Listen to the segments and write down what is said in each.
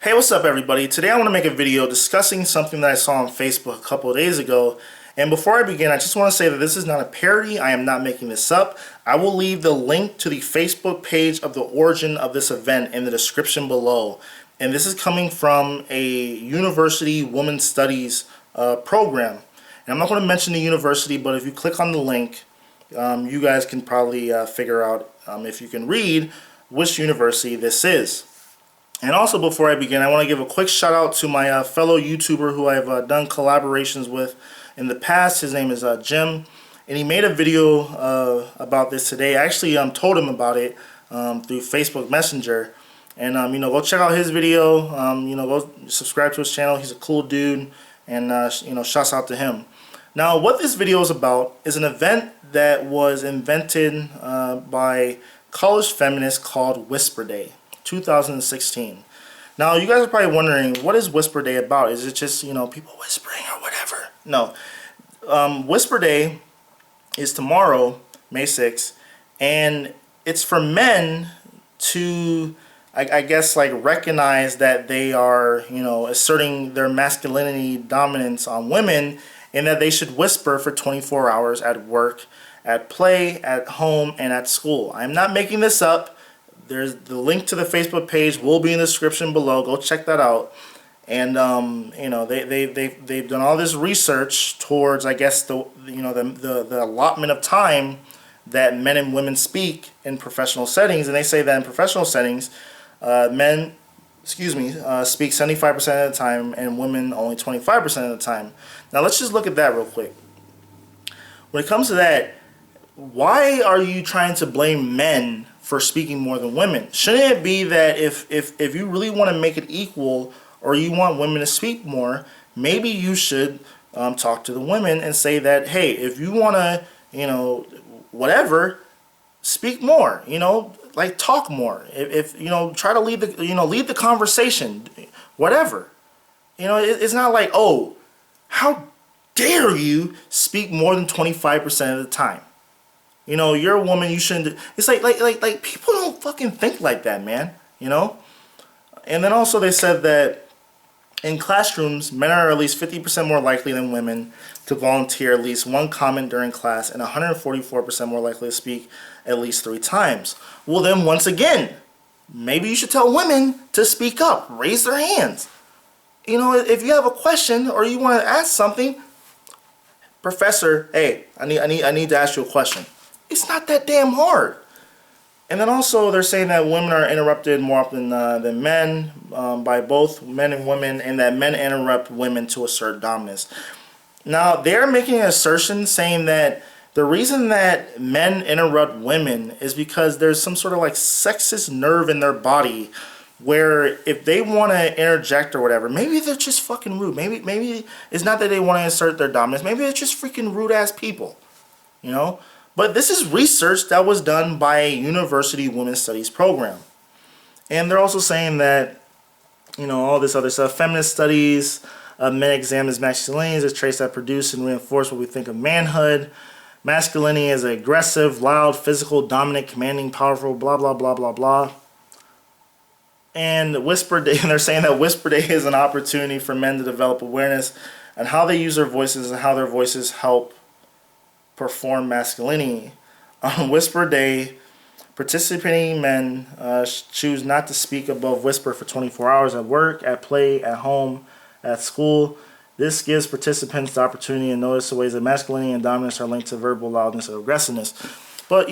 Hey, what's up everybody? Today I want to make a video discussing something that I saw on Facebook a couple of days ago. And before I begin, I just want to say that this is not a parody. I am not making this up. I will leave the link to the Facebook page of the origin of this event in the description below. And this is coming from a university women's studies program. And I'm not going to mention the university, but if you click on the link, you guys can probably figure out if you can read which university this is. And also, before I begin, I want to give a quick shout out to my fellow YouTuber who I've done collaborations with in the past. His name is Jim, and he made a video about this today. I actually told him about it through Facebook Messenger. And go check out his video. Go subscribe to his channel. He's a cool dude, and shouts out to him. Now, what this video is about is an event that was invented by college feminists called Whisper Day 2016. Now, you guys are probably wondering, what is Whisper Day about? Is it just, people whispering or whatever? No. Whisper Day is tomorrow, May 6th, and it's for men to, I guess, like, recognize that they are, asserting their masculinity dominance on women, and that they should whisper for 24 hours at work, at play, at home, and at school. I'm not making this up. There's the link to the Facebook page will be in the description below. Go check that out. And they've done all this research towards, I guess, the allotment of time that men and women speak in professional settings. And they say that in professional settings, men speak 75% of the time and women only 25% of the time. Now let's just look at that real quick. When it comes to that, why are you trying to blame men for speaking more than women? Shouldn't it be that if you really want to make it equal, or you want women to speak more, maybe you should talk to the women and say that, hey, if you want to, whatever, speak more, like talk more. If try to lead the conversation, whatever. It's not like, oh, how dare you speak more than 25% of the time. You're a woman, you shouldn't. It's like people don't fucking think like that, man. And then also they said that in classrooms, men are at least 50% more likely than women to volunteer at least one comment during class, and 144% more likely to speak at least 3 times. Well, then once again, maybe you should tell women to speak up, raise their hands. If you have a question or you want to ask something, professor, hey, I need to ask you a question. It's not that damn hard. And then also they're saying that women are interrupted more often than men by both men and women, and that men interrupt women to assert dominance. Now, they're making an assertion saying that the reason that men interrupt women is because there's some sort of like sexist nerve in their body where if they want to interject or whatever, maybe they're just fucking rude. Maybe it's not that they want to assert their dominance. Maybe they're just freaking rude ass people, But this is research that was done by a university women's studies program. And they're also saying that, all this other stuff. Feminist studies, men examines masculinity as traits that produce and reinforce what we think of manhood. Masculinity is aggressive, loud, physical, dominant, commanding, powerful, blah, blah, blah, blah, blah. And Whisper Day, and they're saying that Whisper Day is an opportunity for men to develop awareness on how they use their voices and how their voices help perform masculinity. On Whisper Day, participating men choose not to speak above whisper for 24 hours at work, at play, at home, at school. This gives participants the opportunity to notice the ways that masculinity and dominance are linked to verbal loudness or aggressiveness. But,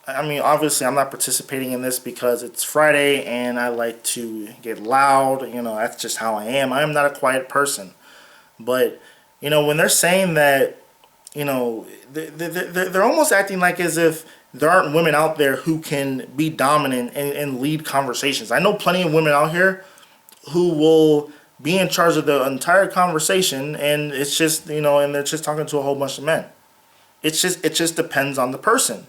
obviously I'm not participating in this because it's Friday and I like to get loud. That's just how I am. I am not a quiet person. But, when they're saying that, they're almost acting like as if there aren't women out there who can be dominant and lead conversations. I know plenty of women out here who will be in charge of the entire conversation, and it's just, and they're just talking to a whole bunch of men. It just depends on the person.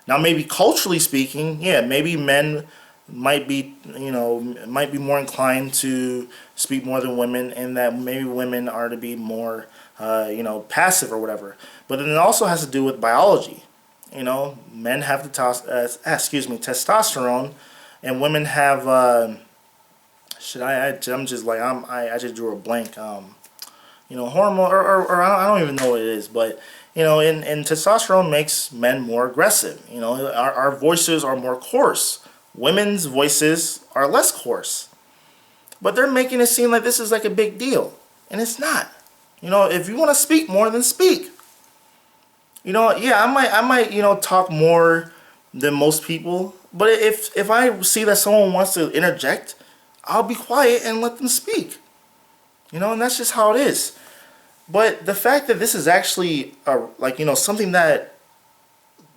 Now, maybe culturally speaking, yeah, maybe men might be more inclined to speak more than women, and that maybe women are to be more passive or whatever. But then it also has to do with biology. Men have testosterone, and women have I'm just like I just drew a blank. Hormone or I don't even know what it is, but and testosterone makes men more aggressive. Our voices are more coarse. Women's voices are less coarse. But they're making it seem like this is like a big deal, and it's not. If you want to speak more, then speak. Yeah, I might talk more than most people, but if I see that someone wants to interject, I'll be quiet and let them speak. And that's just how it is. But the fact that this is actually something that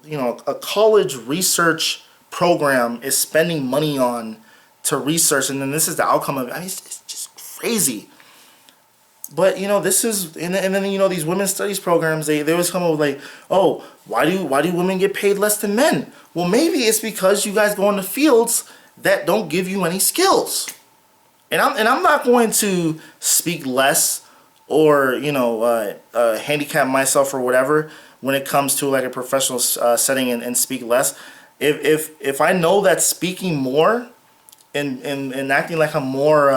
a college research program is spending money on to research, and then this is the outcome of it. I mean, it's just crazy. But this is, and then these women's studies programs, they always come up with like, oh, why do women get paid less than men? Well, maybe it's because you guys go into fields that don't give you any skills. And I'm not going to speak less or handicap myself or whatever when it comes to like a professional setting and speak less. If I know that speaking more and acting like I'm more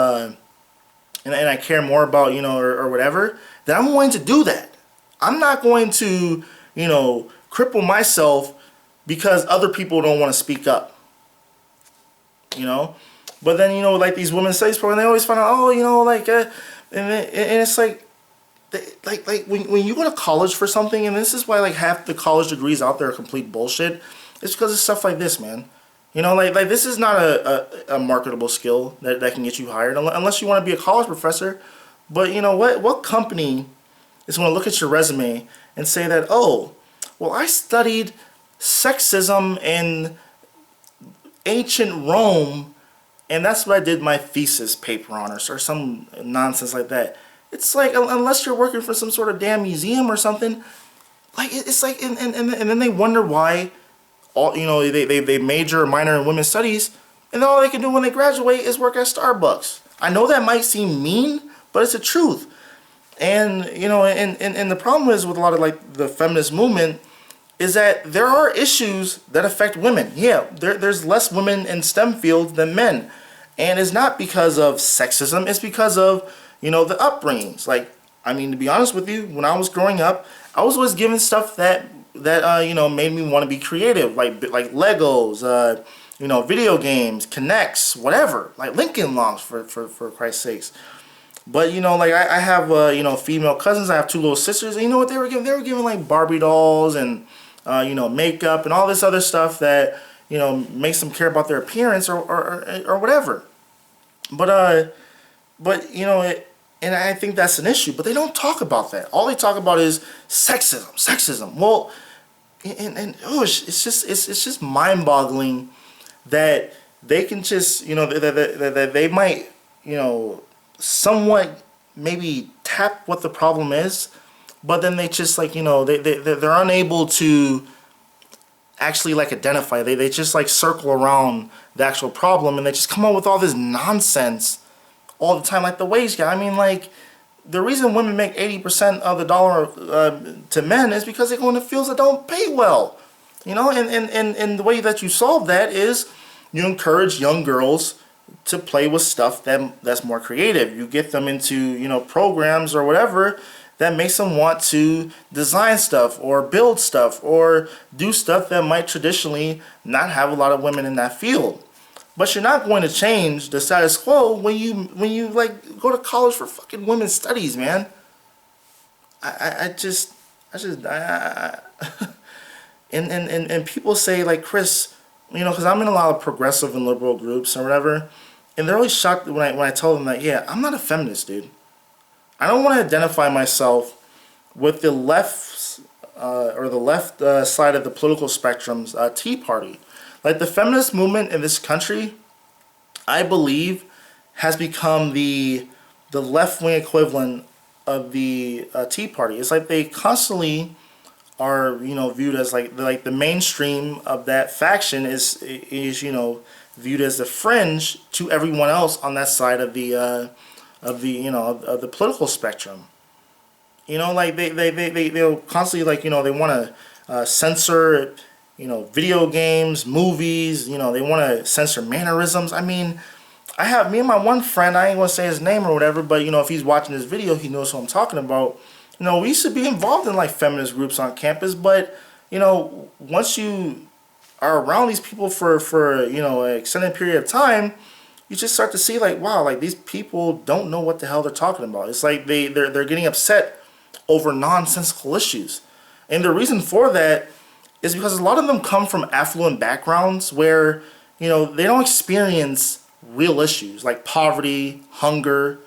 and I care more about, or whatever, then I'm going to do that. I'm not going to, cripple myself because other people don't want to speak up. But then, like these women's studies programs, they always find out, and it's like when you go to college for something, and this is why like half the college degrees out there are complete bullshit, it's because of stuff like this, man. Like this is not a marketable skill that can get you hired unless you want to be a college professor. But what company is going to look at your resume and say that, oh, well, I studied sexism in ancient Rome, and that's what I did my thesis paper on, or some nonsense like that. It's like, unless you're working for some sort of damn museum or something, like it's like, and then they wonder why. They major or minor in women's studies, and then all they can do when they graduate is work at Starbucks. I know that might seem mean, but it's the truth. And and the problem is with a lot of like the feminist movement is that there are issues that affect women. Yeah, there's less women in STEM fields than men, and it's not because of sexism. It's because of the upbringings. Like, I mean, to be honest with you, when I was growing up, I was always given stuff that made me want to be creative, like Legos, video games, Connects, whatever, like Lincoln Logs for Christ's sakes. But like I have female cousins. I have two little sisters. And you know what they were giving? They were giving like Barbie dolls and makeup and all this other stuff that makes them care about their appearance or whatever. But and I think that's an issue. But they don't talk about that. All they talk about is sexism. Well, it's just mind-boggling that they can just that they might somewhat maybe tap what the problem is, but then they just like they're unable to actually like identify. They just like circle around the actual problem, and they just come up with all this nonsense all the time, like the wage gap. I mean, like, the reason women make 80% of the dollar to men is because they go into fields that don't pay well. And the way that you solve that is you encourage young girls to play with stuff that's more creative. You get them into programs or whatever that makes them want to design stuff or build stuff or do stuff that might traditionally not have a lot of women in that field. But you're not going to change the status quo when you like go to college for fucking women's studies, man. And people say like, Chris, because I'm in a lot of progressive and liberal groups and whatever, and they're always shocked when I tell them that, yeah, I'm not a feminist, dude. I don't want to identify myself with the left or the left side of the political spectrum's Tea Party. Like, the feminist movement in this country, I believe, has become the left-wing equivalent of the Tea Party. It's like they constantly are, viewed as like the mainstream of that faction is viewed as the fringe to everyone else on that side of the political spectrum. Like they'll constantly like they want to censor video games, movies. They want to censor mannerisms. I mean, I have me and my one friend, I ain't gonna say his name or whatever, but you know, if he's watching this video, he knows who I'm talking about. You know, we used to be involved in like feminist groups on campus, but you know, once you are around these people for you know an extended period of time, you just start to see like, wow, like these people don't know what the hell they're talking about. It's like they're getting upset over nonsensical issues, and the reason for that is because a lot of them come from affluent backgrounds where you know they don't experience real issues like poverty, hunger,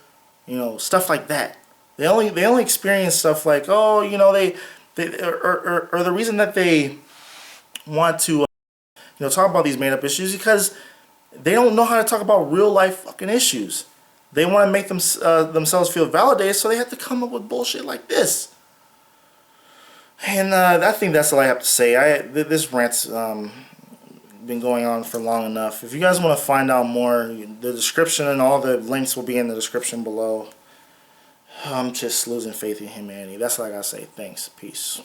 you know, stuff like that. They only experience stuff like, oh, you know, or the reason that they want to you know talk about these made up issues because they don't know how to talk about real life fucking issues. They want to make themselves feel validated, so they have to come up with bullshit like this. And I think that's all I have to say. This rant's been going on for long enough. If you guys want to find out more, the description and all the links will be in the description below. I'm just losing faith in humanity. That's all I gotta say. Thanks. Peace.